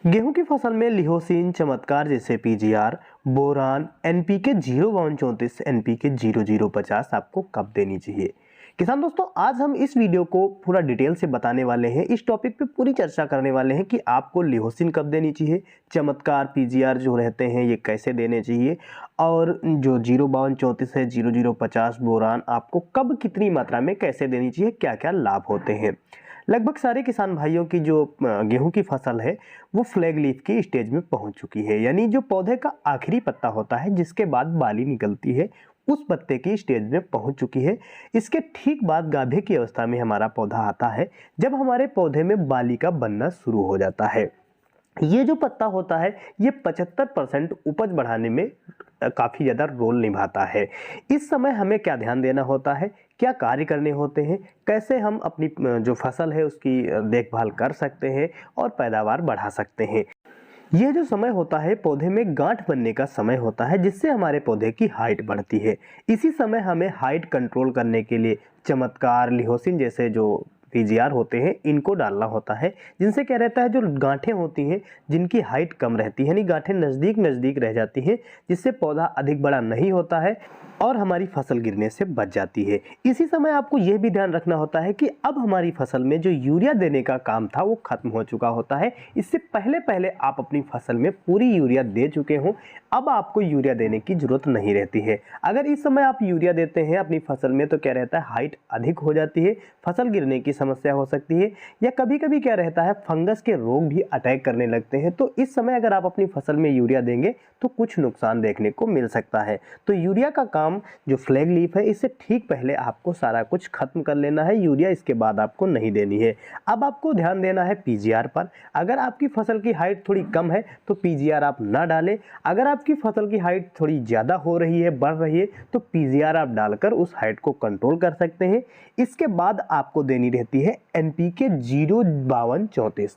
गेहूं की फसल में लिहोसिन, चमत्कार जैसे पीजीआर, बोरान, एनपीके 05234, एनपीके 0050 आपको कब देनी चाहिए। किसान दोस्तों, आज हम इस वीडियो को पूरा डिटेल से बताने वाले हैं। इस टॉपिक पे पूरी चर्चा करने वाले हैं कि आपको लिहोसिन कब देनी चाहिए, चमत्कार पीजीआर जो रहते हैं ये कैसे देने चाहिए, और जो 05234 है 0050 बोरान आपको कब कितनी मात्रा में कैसे देनी चाहिए, क्या क्या लाभ होते हैं। लगभग सारे किसान भाइयों की जो गेहूं की फसल है वो फ्लैग लीफ की स्टेज में पहुंच चुकी है, यानी जो पौधे का आखिरी पत्ता होता है जिसके बाद बाली निकलती है उस पत्ते की स्टेज में पहुंच चुकी है। इसके ठीक बाद गाभे की अवस्था में हमारा पौधा आता है, जब हमारे पौधे में बाली का बनना शुरू हो जाता है। ये जो पत्ता होता है ये 75% उपज बढ़ाने में काफ़ी ज़्यादा रोल निभाता है। इस समय हमें क्या ध्यान देना होता है, क्या कार्य करने होते हैं, कैसे हम अपनी जो फसल है उसकी देखभाल कर सकते हैं और पैदावार बढ़ा सकते हैं। ये जो समय होता है पौधे में गांठ बनने का समय होता है, जिससे हमारे पौधे की हाइट बढ़ती है। इसी समय हमें हाइट कंट्रोल करने के लिए चमत्कार, लिहोसिन जैसे जो पीजीआर होते हैं इनको डालना होता है, जिनसे क्या रहता है जो गांठें होती हैं जिनकी हाइट कम रहती है, यानी गांठें नज़दीक नज़दीक रह जाती हैं, जिससे पौधा अधिक बड़ा नहीं होता है और हमारी फसल गिरने से बच जाती है। इसी समय आपको यह भी ध्यान रखना होता है कि अब हमारी फसल में जो यूरिया देने का काम था वो खत्म हो चुका होता है। इससे पहले पहले आप अपनी फसल में पूरी यूरिया दे चुके हों, अब आपको यूरिया देने की जरूरत नहीं रहती है। अगर इस समय आप यूरिया देते हैं अपनी फसल में तो क्या रहता है, हाइट अधिक हो जाती है, फसल गिरने की समस्या हो सकती है, या कभी कभी क्या रहता है फंगस के रोग भी अटैक करने लगते हैं। तो इस समय अगर आप अपनी फसल में यूरिया देंगे तो कुछ नुकसान देखने को मिल सकता है। तो यूरिया का काम जो फ्लैग लीफ है इससे ठीक पहले आपको सारा कुछ खत्म कर लेना है, यूरिया इसके बाद आपको नहीं देनी है। अब आपको ध्यान देना है पीजीआर पर। अगर आपकी फसल की हाइट थोड़ी कम है तो पीजीआर आप ना डालें। अगर आपकी फसल की हाइट थोड़ी ज़्यादा हो रही है, बढ़ रही है, तो पीजीआर आप डालकर उस हाइट को कंट्रोल कर सकते हैं। इसके बाद आपको देनी रहती है एनपीके 05234,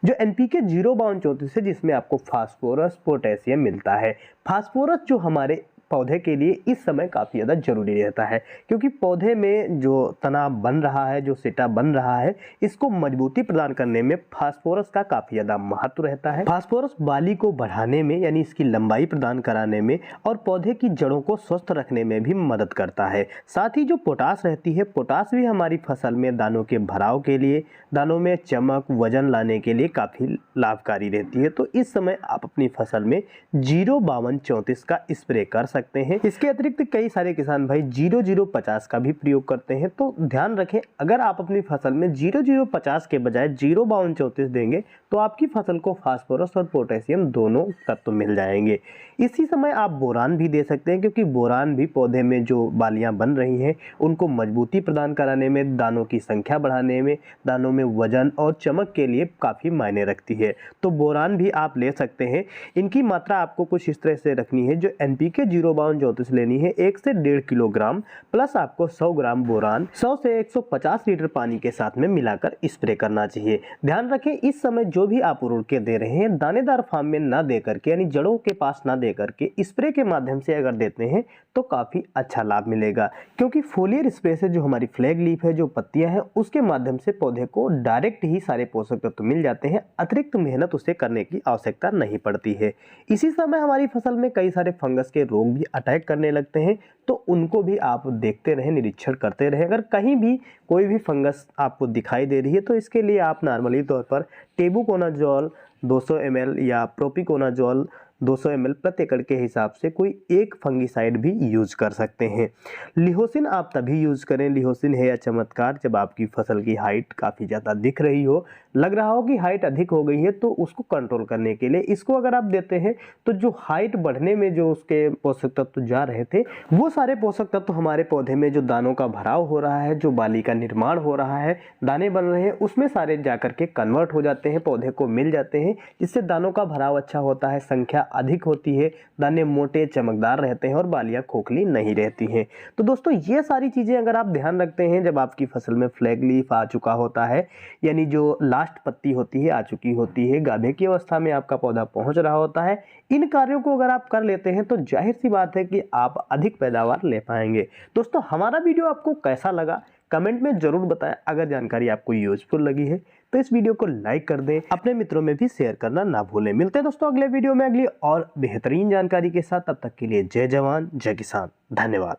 जो एनपीके 05234 है जिसमें आपको फास्फोरस, पोटेशियम मिलता है। फास्फोरस जो हमारे पौधे के लिए इस समय काफ़ी ज़्यादा जरूरी रहता है, क्योंकि पौधे में जो तना बन रहा है, जो सिटा बन रहा है, इसको मजबूती प्रदान करने में फास्फोरस का काफ़ी ज़्यादा महत्व रहता है। फास्फोरस बाली को बढ़ाने में यानी इसकी लंबाई प्रदान कराने में और पौधे की जड़ों को स्वस्थ रखने में भी मदद करता है। साथ ही जो पोटास रहती है, पोटास भी हमारी फसल में दानों के भराव के लिए, दानों में चमक, वजन लाने के लिए काफ़ी लाभकारी रहती है। तो इस समय आप अपनी फसल में 05234 का स्प्रे कर सकते हैं। इसके अतिरिक्त कई सारे किसान भाई 0050 का भी प्रयोग करते हैं। तो ध्यान रखें, अगर आप अपनी फसल में 0050 के बजाय 05234 देंगे तो आपकी फसल को फास्फोरस और पोटेशियम दोनों तत्व मिल जाएंगे। इसी समय आप बोरान भी दे सकते हैं, क्योंकि बोरान भी पौधे में जो बालियां बन रही हैं उनको मजबूती प्रदान कराने में, दानों की संख्या बढ़ाने में, दानों में वजन और चमक के लिए काफ़ी मायने रखती है। तो बोरान भी आप ले सकते हैं। इनकी मात्रा आपको कुछ इस तरह से रखनी है, जो एनपीके 05234 लेनी है 1 से 1.5 किलोग्राम प्लस आपको 100 ग्राम बोरान 100 से 150 लीटर पानी के साथ में मिलाकर स्प्रे करना चाहिए। ध्यान रखें, इस समय जो भी आप उड़ के दे रहे हैं दानेदार फार्म में ना दे करके, यानी जड़ों के पास ना दे करके स्प्रे के माध्यम से अगर देते हैं तो काफ़ी अच्छा लाभ मिलेगा, क्योंकि फोलियर स्प्रे से जो हमारी फ्लैग लीफ है, जो पत्तियां हैं, उसके माध्यम से पौधे को डायरेक्ट ही सारे पोषक तत्व मिल जाते हैं, अतिरिक्त मेहनत उसे करने की आवश्यकता नहीं पड़ती है। इसी समय हमारी फसल में कई सारे फंगस के रोग भी अटैक करने लगते हैं, तो उनको भी आप देखते रहें, निरीक्षण करते रहें। अगर कहीं भी कोई भी फंगस आपको दिखाई दे रही है तो इसके लिए आप नॉर्मली तौर पर टेबुकोनाजोल 200 ml या प्रोपिकोनाजोल 200 ml प्रति एकड़ के हिसाब से कोई एक फंगिसाइड भी यूज कर सकते हैं। लिहोसिन आप तभी यूज करें, लिहोसिन है या चमत्कार, जब आपकी फसल की हाइट काफ़ी ज़्यादा दिख रही हो, लग रहा हो कि हाइट अधिक हो गई है, तो उसको कंट्रोल करने के लिए इसको अगर आप देते हैं तो जो हाइट बढ़ने में जो उसके पोषक तत्व जा रहे थे वो सारे पोषक तत्व हमारे पौधे में जो दानों का भराव हो रहा है, जो बाली का निर्माण हो रहा है, दाने बन रहे हैं, उसमें सारे जाकर के कन्वर्ट हो जाते हैं, पौधे को मिल जाते हैं, जिससे दानों का भराव अच्छा होता है, संख्या अधिक होती है, दाने मोटे चमकदार रहते हैं और बालियां खोखली नहीं रहती हैं। तो दोस्तों, ये सारी चीज़ें अगर आप ध्यान रखते हैं जब आपकी फसल में फ्लैग लीफ आ चुका होता है, यानी जो लास्ट पत्ती होती है आ चुकी होती है, गाभे की अवस्था में आपका पौधा पहुंच रहा होता है, इन कार्यों को अगर आप कर लेते हैं तो जाहिर सी बात है कि आप अधिक पैदावार ले पाएंगे। दोस्तों, हमारा वीडियो आपको कैसा लगा कमेंट में जरूर बताएं। अगर जानकारी आपको यूजफुल लगी है तो इस वीडियो को लाइक कर दें, अपने मित्रों में भी शेयर करना ना भूलें। मिलते हैं दोस्तों अगले वीडियो में अगली और बेहतरीन जानकारी के साथ। तब तक के लिए जय जवान जय किसान, धन्यवाद।